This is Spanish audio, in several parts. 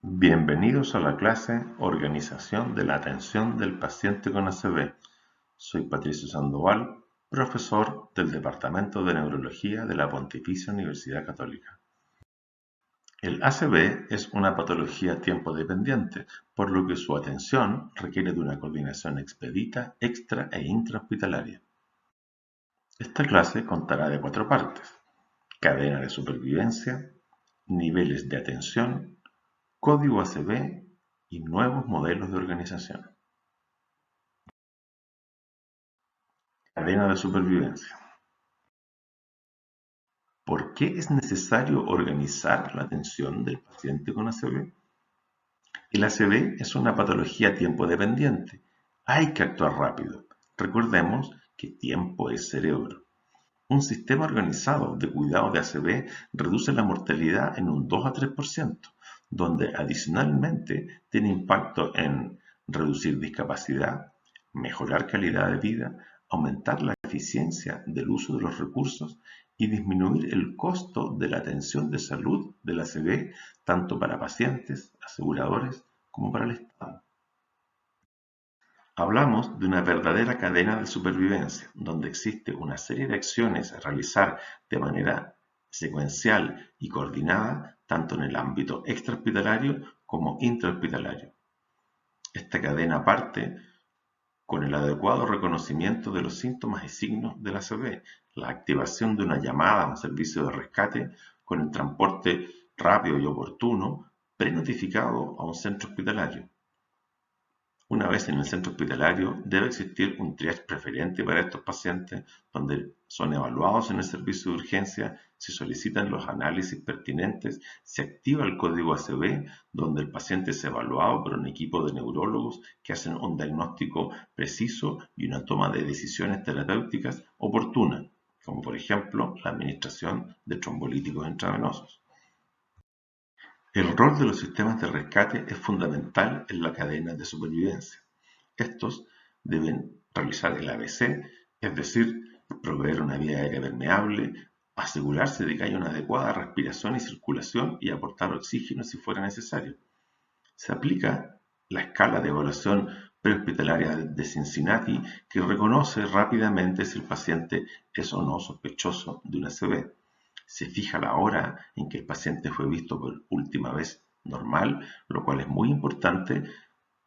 Bienvenidos a la clase Organización de la atención del paciente con ACV. Soy Patricio Sandoval, profesor del Departamento de Neurología de la Pontificia Universidad Católica. El ACV es una patología tiempo-dependiente, por lo que su atención requiere de una coordinación expedita, extra e intrahospitalaria. Esta clase contará de 4 partes: cadena de supervivencia, niveles de atención, código ACV y nuevos modelos de organización. Cadena de supervivencia. ¿Por qué es necesario organizar la atención del paciente con ACV? El ACV es una patología tiempo-dependiente. Hay que actuar rápido. Recordemos que tiempo es cerebro. Un sistema organizado de cuidado de ACV reduce la mortalidad en un 2 a 3%, donde adicionalmente tiene impacto en reducir discapacidad, mejorar calidad de vida, aumentar la eficiencia del uso de los recursos y disminuir el costo de la atención de salud del ACV tanto para pacientes, aseguradores como para el Estado. Hablamos de una verdadera cadena de supervivencia, donde existe una serie de acciones a realizar de manera secuencial y coordinada, tanto en el ámbito extrahospitalario como intrahospitalario. Esta cadena parte con el adecuado reconocimiento de los síntomas y signos del ACV, la activación de una llamada a un servicio de rescate con el transporte rápido y oportuno prenotificado a un centro hospitalario. Una vez en el centro hospitalario, debe existir un triage preferente para estos pacientes, donde son evaluados en el servicio de urgencia, se solicitan los análisis pertinentes, se activa el código ACV, donde el paciente es evaluado por un equipo de neurólogos que hacen un diagnóstico preciso y una toma de decisiones terapéuticas oportunas, como por ejemplo la administración de trombolíticos intravenosos. El rol de los sistemas de rescate es fundamental en la cadena de supervivencia. Estos deben realizar el ABC, es decir, proveer una vía aérea permeable, asegurarse de que haya una adecuada respiración y circulación y aportar oxígeno si fuera necesario. Se aplica la escala de evaluación prehospitalaria de Cincinnati, que reconoce rápidamente si el paciente es o no sospechoso de un ACV. Se fija la hora en que el paciente fue visto por última vez normal, lo cual es muy importante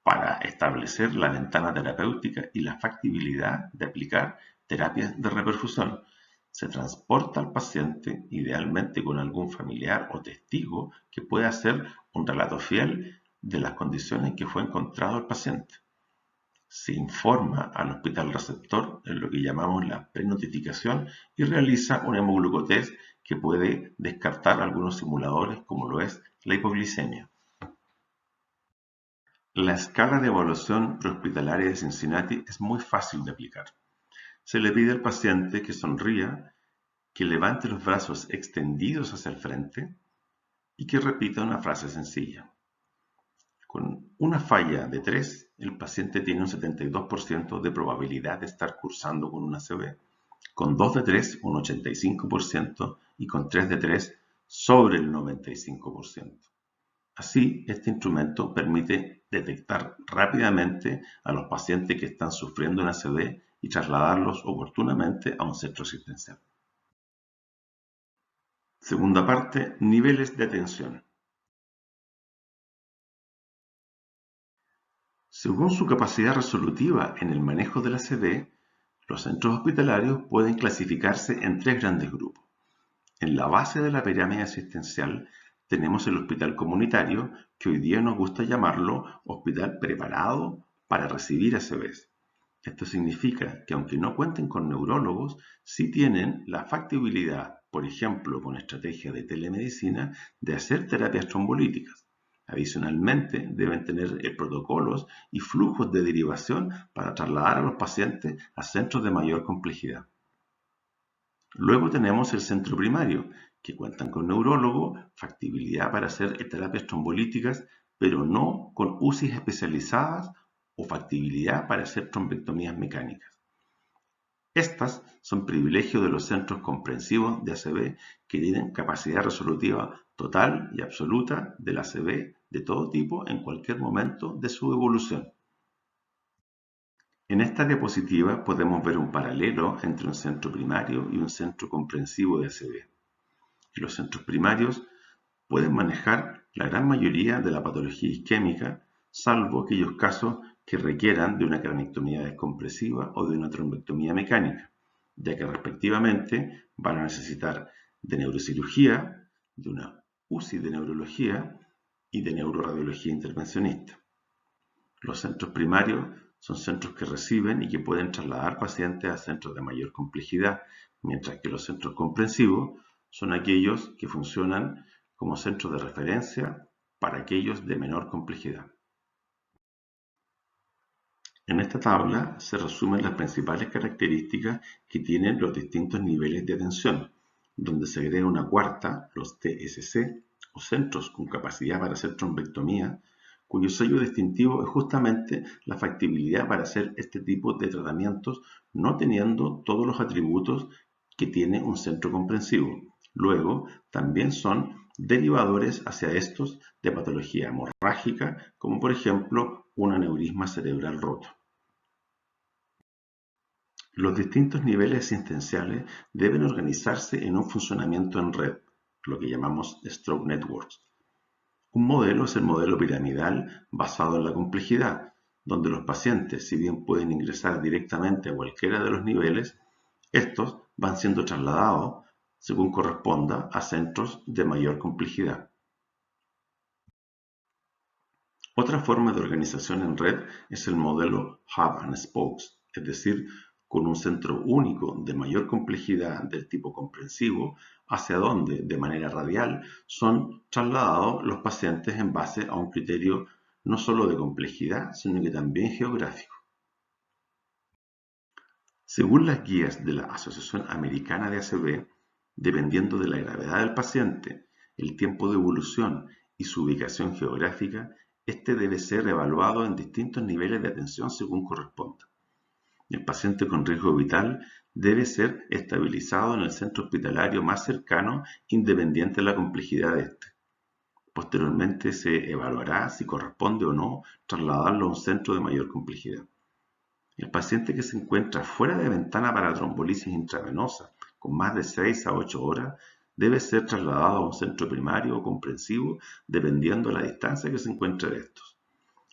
para establecer la ventana terapéutica y la factibilidad de aplicar terapias de reperfusión. Se transporta al paciente, idealmente con algún familiar o testigo que pueda hacer un relato fiel de las condiciones en que fue encontrado el paciente. Se informa al hospital receptor en lo que llamamos la prenotificación y realiza un hemoglucotest que puede descartar algunos simuladores como lo es la hipoglicemia. La escala de evaluación prehospitalaria de Cincinnati es muy fácil de aplicar. Se le pide al paciente que sonría, que levante los brazos extendidos hacia el frente y que repita una frase sencilla. Con una falla de 3, el paciente tiene un 72% de probabilidad de estar cursando con un ACV. Con 2 de 3, un 85% y con 3 de 3, sobre el 95%. Así, este instrumento permite detectar rápidamente a los pacientes que están sufriendo un ACV y trasladarlos oportunamente a un centro asistencial. Segunda parte, niveles de atención. Según su capacidad resolutiva en el manejo del ACV, los centros hospitalarios pueden clasificarse en 3 grandes grupos. En la base de la pirámide asistencial tenemos el hospital comunitario, que hoy día nos gusta llamarlo hospital preparado para recibir ACVs. Esto significa que aunque no cuenten con neurólogos, sí tienen la factibilidad, por ejemplo con estrategia de telemedicina, de hacer terapias trombolíticas. Adicionalmente, deben tener protocolos y flujos de derivación para trasladar a los pacientes a centros de mayor complejidad. Luego tenemos el centro primario, que cuentan con neurólogo, factibilidad para hacer terapias trombolíticas, pero no con UCIs especializadas o factibilidad para hacer trombectomías mecánicas. Estas son privilegios de los centros comprensivos de ACV que tienen capacidad resolutiva total y absoluta del ACV de todo tipo en cualquier momento de su evolución. En esta diapositiva podemos ver un paralelo entre un centro primario y un centro comprensivo de ACV. Los centros primarios pueden manejar la gran mayoría de la patología isquémica, salvo aquellos casos que requieran de una cranectomía descompresiva o de una trombectomía mecánica, ya que respectivamente van a necesitar de neurocirugía, de una UCI de neurología y de neuroradiología intervencionista. Los centros primarios son centros que reciben y que pueden trasladar pacientes a centros de mayor complejidad, mientras que los centros comprensivos son aquellos que funcionan como centros de referencia para aquellos de menor complejidad. En esta tabla se resumen las principales características que tienen los distintos niveles de atención, donde se agrega una cuarta, los TSC, o centros con capacidad para hacer trombectomía, cuyo sello distintivo es justamente la factibilidad para hacer este tipo de tratamientos no teniendo todos los atributos que tiene un centro comprensivo. Luego, también son derivadores hacia estos de patología hemorrágica, como por ejemplo un aneurisma cerebral roto. Los distintos niveles asistenciales deben organizarse en un funcionamiento en red, lo que llamamos stroke networks. Un modelo es el modelo piramidal basado en la complejidad, donde los pacientes, si bien pueden ingresar directamente a cualquiera de los niveles, estos van siendo trasladados, según corresponda, a centros de mayor complejidad. Otra forma de organización en red es el modelo Hub and Spokes, es decir, con un centro único de mayor complejidad del tipo comprensivo, hacia donde, de manera radial, son trasladados los pacientes en base a un criterio no solo de complejidad, sino que también geográfico. Según las guías de la Asociación Americana de ACV, dependiendo de la gravedad del paciente, el tiempo de evolución y su ubicación geográfica, este debe ser evaluado en distintos niveles de atención según corresponda. El paciente con riesgo vital debe ser estabilizado en el centro hospitalario más cercano, independiente de la complejidad de este. Posteriormente se evaluará si corresponde o no trasladarlo a un centro de mayor complejidad. El paciente que se encuentra fuera de ventana para trombolisis intravenosa con más de 6 a 8 horas debe ser trasladado a un centro primario o comprensivo dependiendo de la distancia que se encuentre de estos.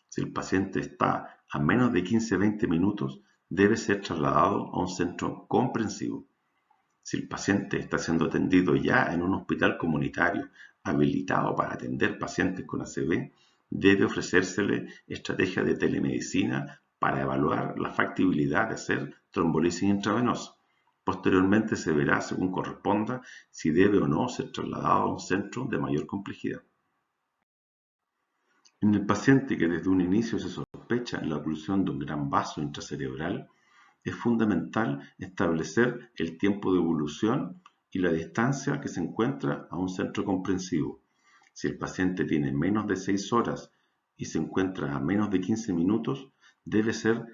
Si el paciente está a menos de 15-20 minutos, debe ser trasladado a un centro comprensivo. Si el paciente está siendo atendido ya en un hospital comunitario habilitado para atender pacientes con ACV, debe ofrecérsele estrategia de telemedicina para evaluar la factibilidad de hacer trombolisis intravenosa. Posteriormente se verá, según corresponda, si debe o no ser trasladado a un centro de mayor complejidad. En el paciente que desde un inicio se sospecha la oclusión de un gran vaso intracerebral, es fundamental establecer el tiempo de evolución y la distancia que se encuentra a un centro comprensivo. Si el paciente tiene menos de 6 horas y se encuentra a menos de 15 minutos, debe ser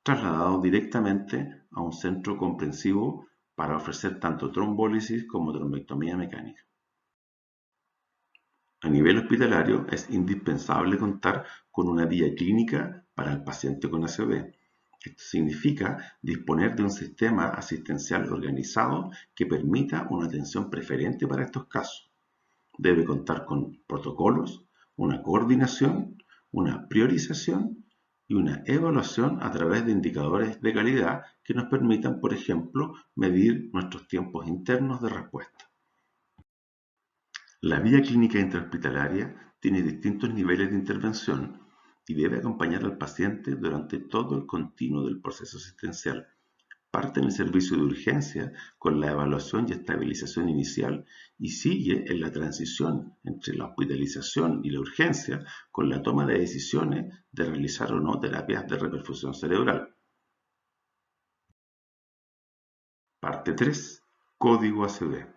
trasladado directamente a un centro comprensivo para ofrecer tanto trombólisis como trombectomía mecánica. A nivel hospitalario es indispensable contar con una guía clínica para el paciente con ACV. Esto significa disponer de un sistema asistencial organizado que permita una atención preferente para estos casos. Debe contar con protocolos, una coordinación, una priorización y una evaluación a través de indicadores de calidad que nos permitan, por ejemplo, medir nuestros tiempos internos de respuesta. La vía clínica intrahospitalaria tiene distintos niveles de intervención y debe acompañar al paciente durante todo el continuo del proceso asistencial. Parte en el servicio de urgencia con la evaluación y estabilización inicial y sigue en la transición entre la hospitalización y la urgencia con la toma de decisiones de realizar o no terapias de reperfusión cerebral. Parte 3. Código ACV.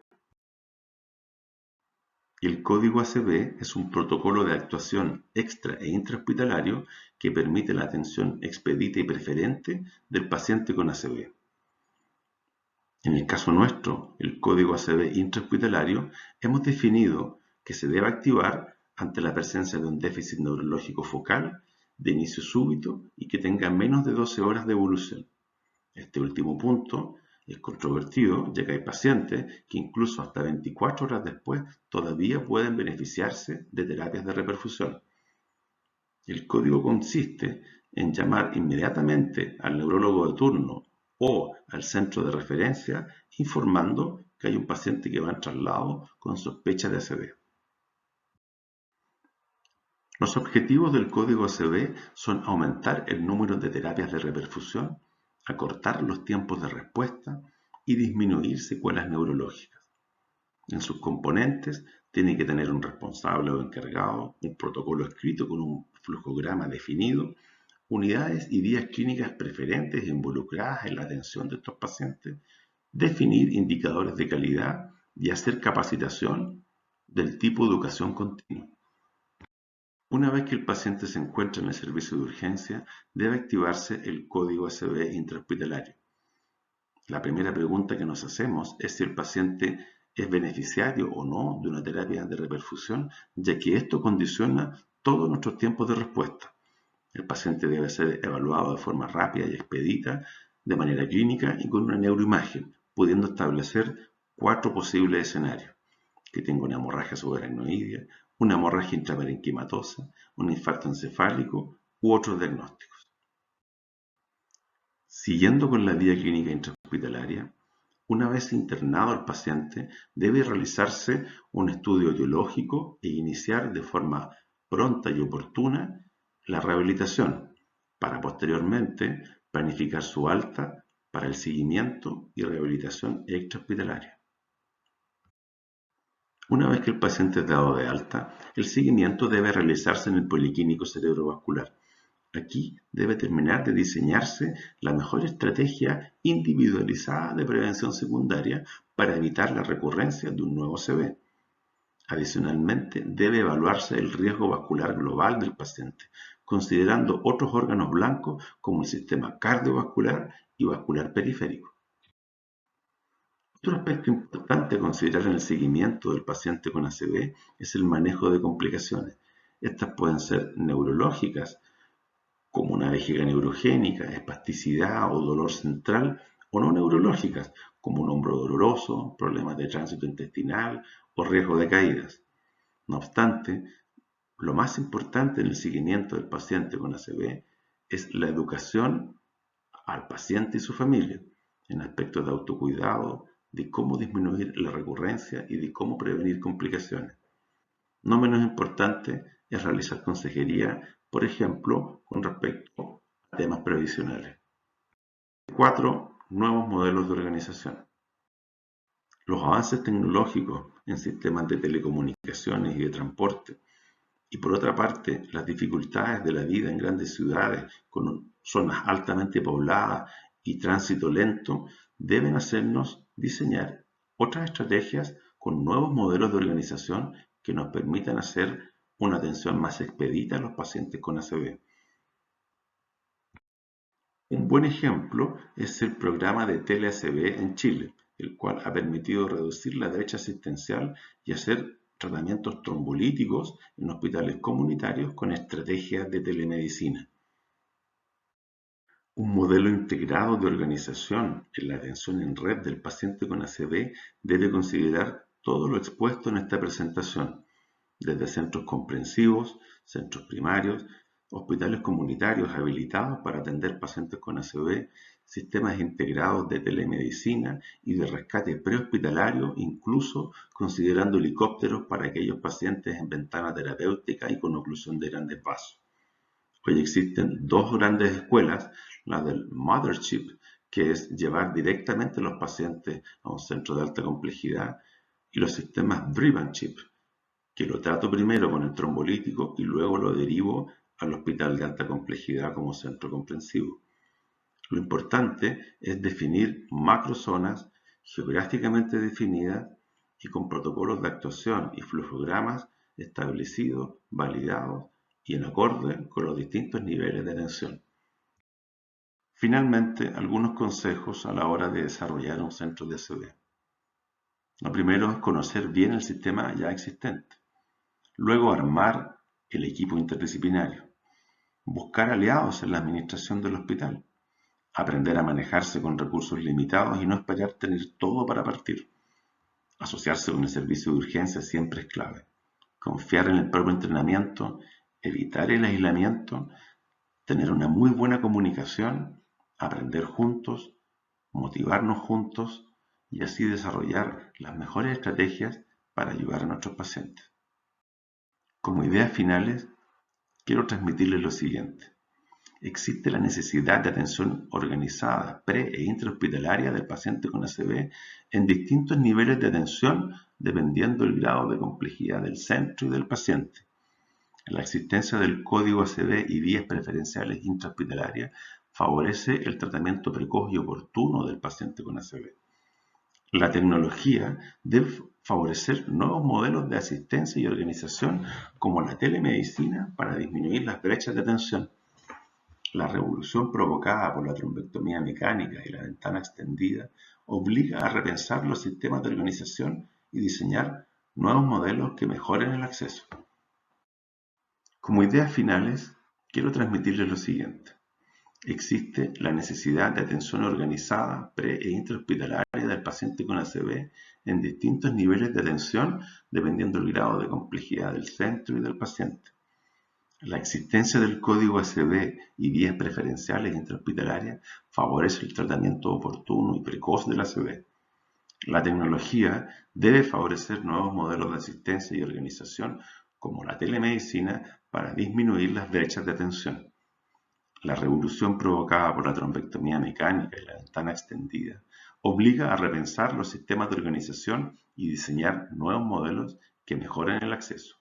El código ACV es un protocolo de actuación extra e intrahospitalario que permite la atención expedita y preferente del paciente con ACV. En el caso nuestro, el código ACV intrahospitalario, hemos definido que se debe activar ante la presencia de un déficit neurológico focal de inicio súbito y que tenga menos de 12 horas de evolución. Este último punto es controvertido, ya que hay pacientes que incluso hasta 24 horas después todavía pueden beneficiarse de terapias de reperfusión. El código consiste en llamar inmediatamente al neurólogo de turno o al centro de referencia informando que hay un paciente que va en traslado con sospecha de ACV. Los objetivos del código ACV son aumentar el número de terapias de reperfusión, acortar los tiempos de respuesta y disminuir secuelas neurológicas. En sus componentes tiene que tener un responsable o encargado, un protocolo escrito con un flujograma definido, unidades y vías clínicas preferentes involucradas en la atención de estos pacientes, definir indicadores de calidad y hacer capacitación del tipo educación continua. Una vez que el paciente se encuentra en el servicio de urgencia, debe activarse el código ACV intrahospitalario. La primera pregunta que nos hacemos es si el paciente es beneficiario o no de una terapia de reperfusión, ya que esto condiciona todos nuestros tiempos de respuesta. El paciente debe ser evaluado de forma rápida y expedita, de manera clínica y con una neuroimagen, pudiendo establecer 4 posibles escenarios: que tenga una hemorragia subaracnoidea, una hemorragia intraparenquimatosa, un infarto encefálico u otros diagnósticos. Siguiendo con la vía clínica intrahospitalaria, una vez internado el paciente, debe realizarse un estudio etiológico e iniciar de forma pronta y oportuna la rehabilitación, para posteriormente planificar su alta para el seguimiento y rehabilitación extrahospitalaria. Una vez que el paciente es dado de alta, el seguimiento debe realizarse en el policlínico cerebrovascular. Aquí debe terminar de diseñarse la mejor estrategia individualizada de prevención secundaria para evitar la recurrencia de un nuevo ACV. Adicionalmente, debe evaluarse el riesgo vascular global del paciente, considerando otros órganos blancos como el sistema cardiovascular y vascular periférico. Otro aspecto importante a considerar en el seguimiento del paciente con ACV es el manejo de complicaciones. Estas pueden ser neurológicas, como una vejiga neurogénica, espasticidad o dolor central, o no neurológicas, como un hombro doloroso, problemas de tránsito intestinal o riesgo de caídas. No obstante, lo más importante en el seguimiento del paciente con ACV es la educación al paciente y su familia, en aspectos de autocuidado, de cómo disminuir la recurrencia y de cómo prevenir complicaciones. No menos importante es realizar consejería, por ejemplo, con respecto a temas previsionales. 4. Nuevos modelos de organización. Los avances tecnológicos en sistemas de telecomunicaciones y de transporte, y por otra parte, las dificultades de la vida en grandes ciudades con zonas altamente pobladas y tránsito lento, deben hacernos diseñar otras estrategias con nuevos modelos de organización que nos permitan hacer una atención más expedita a los pacientes con ACV. Un buen ejemplo es el programa de tele-ACV en Chile, el cual ha permitido reducir la brecha asistencial y hacer tratamientos trombolíticos en hospitales comunitarios con estrategias de telemedicina. Un modelo integrado de organización en la atención en red del paciente con ACV debe considerar todo lo expuesto en esta presentación, desde centros comprensivos, centros primarios, hospitales comunitarios habilitados para atender pacientes con ACV, sistemas integrados de telemedicina y de rescate prehospitalario, incluso considerando helicópteros para aquellos pacientes en ventana terapéutica y con oclusión de grandes vasos. Hoy existen 2 grandes escuelas, la del Mothership, que es llevar directamente a los pacientes a un centro de alta complejidad, y los sistemas Driven-Chip, que lo trato primero con el trombolítico y luego lo derivo al hospital de alta complejidad como centro comprensivo. Lo importante es definir macrozonas geográficamente definidas y con protocolos de actuación y flujogramas establecidos, validados y en acorde con los distintos niveles de atención. Finalmente, algunos consejos a la hora de desarrollar un centro de ACV. Lo primero es conocer bien el sistema ya existente. Luego, armar el equipo interdisciplinario. Buscar aliados en la administración del hospital. Aprender a manejarse con recursos limitados y no esperar tener todo para partir. Asociarse con el servicio de urgencia siempre es clave. Confiar en el propio entrenamiento, evitar el aislamiento, tener una muy buena comunicación, aprender juntos, motivarnos juntos y así desarrollar las mejores estrategias para ayudar a nuestros pacientes. Como ideas finales, quiero transmitirles lo siguiente. Existe la necesidad de atención organizada, pre- e intrahospitalaria del paciente con ACV en distintos niveles de atención dependiendo del grado de complejidad del centro y del paciente. La existencia del código ACV y vías preferenciales intrahospitalarias favorece el tratamiento precoz y oportuno del paciente con ACV. La tecnología debe favorecer nuevos modelos de asistencia y organización como la telemedicina para disminuir las brechas de atención. La revolución provocada por la trombectomía mecánica y la ventana extendida obliga a repensar los sistemas de organización y diseñar nuevos modelos que mejoren el acceso. Como ideas finales, quiero transmitirles lo siguiente. Existe la necesidad de atención organizada, pre- e intrahospitalaria del paciente con ACV en distintos niveles de atención dependiendo del grado de complejidad del centro y del paciente. La existencia del código ACV y vías preferenciales intrahospitalarias favorece el tratamiento oportuno y precoz del ACV. La tecnología debe favorecer nuevos modelos de asistencia y organización como la telemedicina para disminuir las brechas de atención. La revolución provocada por la trombectomía mecánica y la ventana extendida obliga a repensar los sistemas de organización y diseñar nuevos modelos que mejoren el acceso.